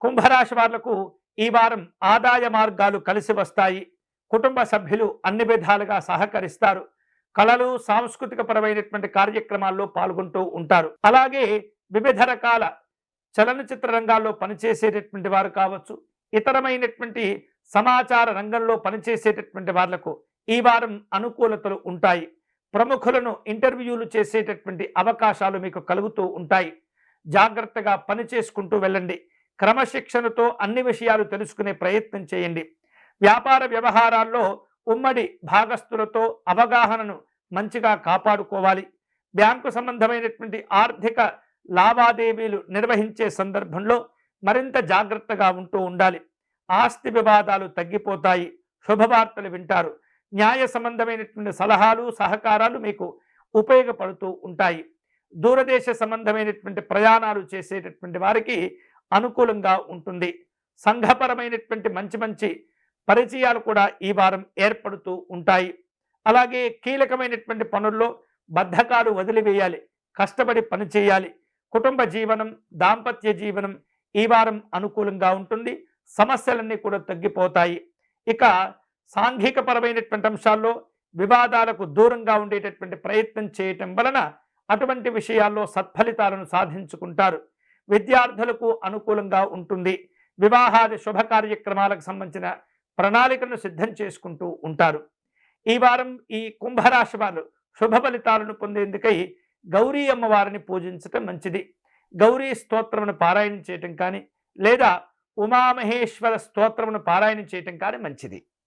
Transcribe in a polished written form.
కుంభరాశి వాళ్లకు ఈ వారం ఆదాయ మార్గాలు కలిసి వస్తాయి. కుటుంబ సభ్యులు అన్ని విధాలుగా సహకరిస్తారు. కళలు, సాంస్కృతిక పరమైనటువంటి కార్యక్రమాల్లో పాల్గొంటూ ఉంటారు. అలాగే వివిధ రకాల చలనచిత్ర రంగాల్లో పనిచేసేటటువంటి వారు కావచ్చు, ఇతరమైనటువంటి సమాచార రంగంలో పనిచేసేటటువంటి వాళ్లకు ఈ వారం అనుకూలతలు ఉంటాయి. ప్రముఖులను ఇంటర్వ్యూలు చేసేటటువంటి అవకాశాలు మీకు కలుగుతూ ఉంటాయి. జాగ్రత్తగా పని చేసుకుంటూ వెళ్ళండి. క్రమశిక్షణతో అన్ని విషయాలు తెలుసుకునే ప్రయత్నం చేయండి. వ్యాపార వ్యవహారాల్లో ఉమ్మడి భాగస్థులతో అవగాహనను మంచిగా కాపాడుకోవాలి. బ్యాంకు సంబంధమైనటువంటి ఆర్థిక లావాదేవీలు నిర్వహించే సందర్భంలో మరింత జాగ్రత్తగా ఉంటూ ఉండాలి. ఆస్తి వివాదాలు తగ్గిపోతాయి. శుభవార్తలు వింటారు. న్యాయ సంబంధమైనటువంటి సలహాలు, సహకారాలు మీకు ఉపయోగపడుతూ ఉంటాయి. దూరదేశ సంబంధమైనటువంటి ప్రయాణాలు చేసేటటువంటి వారికి అనుకూలంగా ఉంటుంది. సంఘపరమైనటువంటి మంచి మంచి పరిచయాలు కూడా ఈ వారం ఏర్పడుతూ ఉంటాయి. అలాగే కీలకమైనటువంటి పనుల్లో బద్ధకాలు వదిలివేయాలి. కష్టపడి పని చేయాలి. కుటుంబ జీవనం, దాంపత్య జీవనం ఈ వారం అనుకూలంగా ఉంటుంది. సమస్యలన్నీ కూడా తగ్గిపోతాయి. ఇక సాంఘిక పరమైనటువంటి అంశాల్లో వివాదాలకు దూరంగా ఉండేటటువంటి ప్రయత్నం చేయటం వలన అటువంటి విషయాల్లో సత్ఫలితాలను సాధించుకుంటారు. విద్యార్థులకు అనుకూలంగా ఉంటుంది. వివాహాది శుభ కార్యక్రమాలకు సంబంధించిన ప్రణాళికలను సిద్ధం చేసుకుంటూ ఉంటారు. ఈ వారం ఈ కుంభరాశి వారు శుభ ఫలితాలను పొందేందుకై గౌరీ అమ్మవారిని పూజించటం మంచిది. గౌరీ స్తోత్రమును పారాయణం చేయటం కానీ లేదా ఉమామహేశ్వర స్తోత్రమును పారాయణం చేయటం కానీ మంచిది.